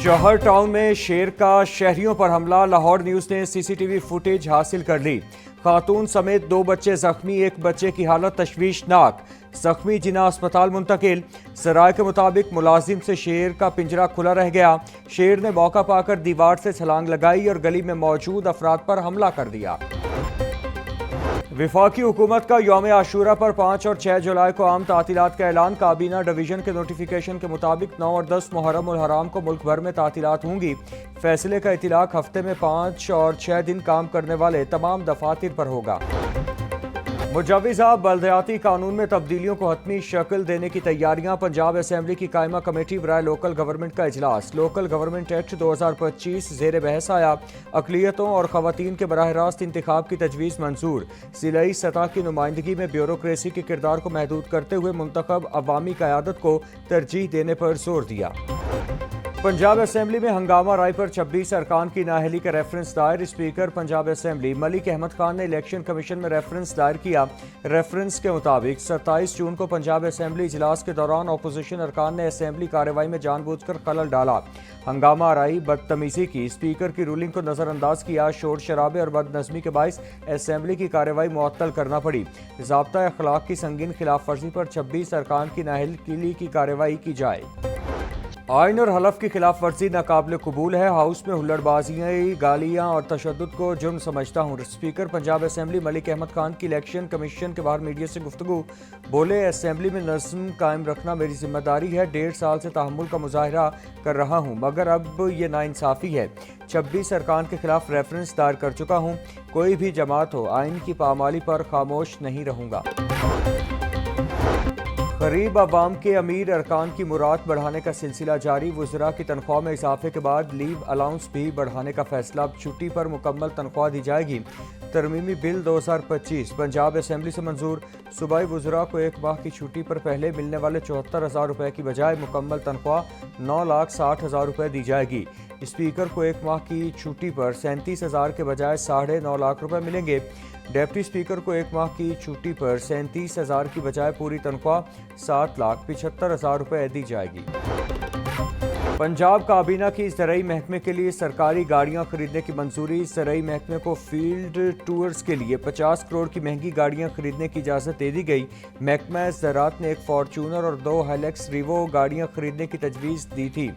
جوہر town میں شیر کا شہریوں پر حملہ، لاہور نیوز نے سی سی ٹی وی فوٹیج حاصل کر لی۔ خاتون سمیت 2 بچے زخمی، ایک بچے کی حالت تشویشناک، زخمی جناح اسپتال منتقل۔ ذرائع کے مطابق ملازم سے شیر کا پنجرہ کھلا رہ گیا، شیر نے موقع پا کر دیوار سے چھلانگ لگائی اور گلی میں موجود افراد پر حملہ کر دیا۔ وفاقی حکومت کا یوم عاشورہ پر 5 اور 6 جولائی کو عام تعطیلات کا اعلان۔ کابینہ ڈویژن کے نوٹیفیکیشن کے مطابق 9 اور 10 محرم الحرام کو ملک بھر میں تعطیلات ہوں گی۔ فیصلے کا اطلاق ہفتے میں 5 اور 6 دن کام کرنے والے تمام دفاتر پر ہوگا۔ مجوزہ بلدیاتی قانون میں تبدیلیوں کو حتمی شکل دینے کی تیاریاں۔ پنجاب اسمبلی کی قائمہ کمیٹی برائے لوکل گورنمنٹ کا اجلاس۔ لوکل گورنمنٹ ایکٹ 2025 زیر بحث آیا۔ اقلیتوں اور خواتین کے براہ راست انتخاب کی تجویز منظور۔ ضلعی سطح کی نمائندگی میں بیوروکریسی کے کردار کو محدود کرتے ہوئے منتخب عوامی قیادت کو ترجیح دینے پر زور دیا۔ پنجاب اسمبلی میں ہنگامہ رائے پر 26 ارکان کی نااہلی کا ریفرنس دائر۔ اسپیکر پنجاب اسمبلی ملک احمد خان نے الیکشن کمیشن میں ریفرنس دائر کیا۔ ریفرنس کے مطابق 27 جون کو پنجاب اسمبلی اجلاس کے دوران اپوزیشن ارکان نے اسمبلی کارروائی میں جان بوجھ کر خلل ڈالا، ہنگامہ آرائی، بدتمیزی کی، اسپیکر کی رولنگ کو نظر انداز کیا، شور شرابے اور بد نظمی کے باعث اسمبلی کی کارروائی معطل کرنا پڑی۔ ضابطہ اخلاق کی سنگین خلاف ورزی پر 26 ارکان کی نااہلی کی کارروائی کی جائے۔ آئین اور حلف کی خلاف ورزی ناقابل قبول ہے، ہاؤس میں ہلڑ بازیاں، گالیاں اور تشدد کو جرم سمجھتا ہوں۔ اسپیکر پنجاب اسمبلی ملک احمد خان کی الیکشن کمیشن کے باہر میڈیا سے گفتگو، بولے اسمبلی میں نظم قائم رکھنا میری ذمہ داری ہے، 1.5 سال سے تحمل کا مظاہرہ کر رہا ہوں مگر اب یہ ناانصافی ہے، 26 ارکان کے خلاف ریفرنس دائر کر چکا ہوں، کوئی بھی جماعت ہو آئین کی پامالی پر خاموش نہیں رہوں گا۔ غریب عوام کے امیر ارکان کی مراد بڑھانے کا سلسلہ جاری، وزراء کی تنخواہ میں اضافے کے بعد لیو الاؤنس بھی بڑھانے کا فیصلہ، اب چھٹی پر مکمل تنخواہ دی جائے گی۔ ترمیمی بل 2025 پنجاب اسمبلی سے منظور، صوبائی وزراء کو 1 ماہ کی چھٹی پر پہلے ملنے والے 74,000 روپے کی بجائے مکمل تنخواہ 9,60,000 روپے دی جائے گی۔ اسپیکر کو 1 ماہ کی چھٹی پر 37,000 کے بجائے 9.5 لاکھ روپے ملیں گے۔ ڈپٹی اسپیکر کو 1 ماہ کی چھٹی پر 37,000 کی بجائے پوری تنخواہ 7,75,000 روپے دی جائے گی۔ پنجاب کابینہ کی زرعی محکمے کے لیے سرکاری گاڑیاں خریدنے کی منظوری، زرعی محکمے کو فیلڈ ٹورز کے لیے 50 کروڑ کی مہنگی گاڑیاں خریدنے کی اجازت دے دی گئی۔ محکمہ زراعت نے 1 فارچونر اور 2 ہیلیکس ریوو گاڑیاں خریدنے کی تجویز دی تھی۔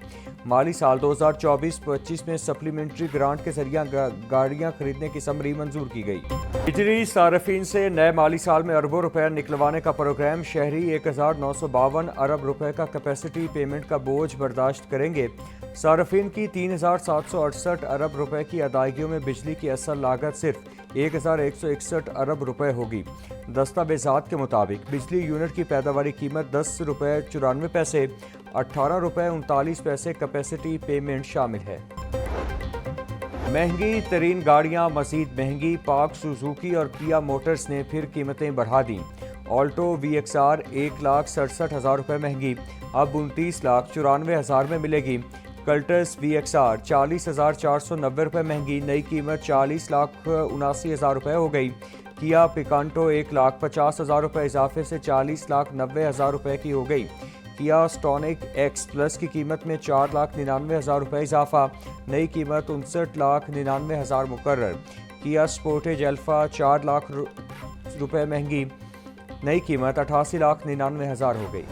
مالی سال 2024-25 میں سپلیمنٹری گرانٹ کے ذریعہ گاڑیاں خریدنے کی سمری منظور کی گئی۔ بجلی صارفین سے نئے مالی سال میں اربوں روپے نکلوانے کا پروگرام، شہری 1,952 ارب روپے کا کیپیسٹی پیمنٹ کا بوجھ برداشت کریں گے۔ صارفین کی 3,768 ارب روپے کی ادائیگیوں میں بجلی کی اصل لاگت صرف 1,161 ارب روپے ہوگی۔ دستاویزات کے مطابق بجلی یونٹ کی پیداواری قیمت 10 روپے 94 پیسے، 18 روپے 39 پیسے کیپیسٹی پیمنٹ شامل ہے۔ مہنگی ترین گاڑیاں مزید مہنگی، پاک سوزوکی اور کیا موٹرز نے پھر قیمتیں بڑھا دیں۔ آلٹو VXR 1,67,000 روپے مہنگی، اب 29,94,000 میں ملے گی۔ کلٹس VXR 40,490 روپے مہنگی، نئی قیمت 40,79,000 روپے ہو گئی۔ کیا پکانٹو 1,50,000 روپے اضافے سے 40,90,000 روپے کی ہو گئی۔ کیا سٹونک ایکس پلس کی قیمت میں 4,99,000 روپے اضافہ، نئی قیمت 59,99,000 مقرر۔ کیا سپورٹیج الفا 4 لاکھ روپے مہنگی، نئی قیمت 88,99,000 ہو گئی۔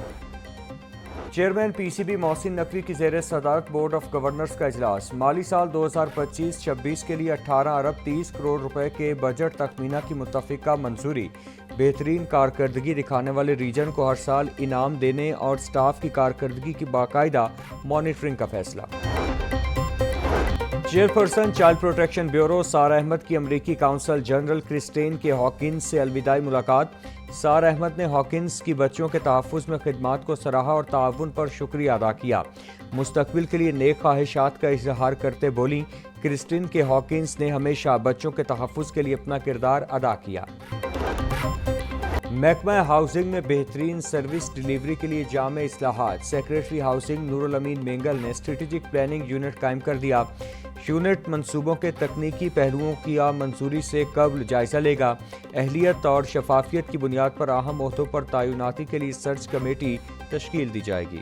چیئرمین PCB محسن نقوی کی زیر صدارت بورڈ آف گورنرز کا اجلاس، مالی سال 2025-26 کے لیے 18 ارب 30 کروڑ روپے کے بجٹ تخمینہ کی متفقہ منظوری، بہترین کارکردگی دکھانے والے ریجن کو ہر سال انعام دینے اور سٹاف کی کارکردگی کی باقاعدہ مانیٹرنگ کا فیصلہ۔ Chairperson child protection bureau Sara Ahmed کی امریکی کونسل جنرل کرسٹین کے ہاکنز سے الوداعی ملاقات۔ سارہ احمد نے ہاکنز کی بچوں کے تحفظ میں خدمات کو سراہا اور تعاون پر شکریہ ادا کیا۔ مستقبل کے لیے نیک خواہشات کا اظہار کرتے بولیں، کرسٹین کے ہاکنز نے ہمیشہ بچوں کے تحفظ کے لیے اپنا کردار ادا کیا۔ محکمہ ہاؤسنگ میں بہترین سروس ڈیلیوری کے لیے جامع اصلاحات، سیکریٹری ہاؤسنگ نور الامین مینگل نے اسٹریٹجک پلاننگ یونٹ قائم کر دیا۔ یونٹ منصوبوں کے تکنیکی پہلوؤں کی منظوری سے قبل جائزہ لے گا۔ اہلیت اور شفافیت کی بنیاد پر اہم عہدوں پر تعیناتی کے لیے سرچ کمیٹی تشکیل دی جائے گی۔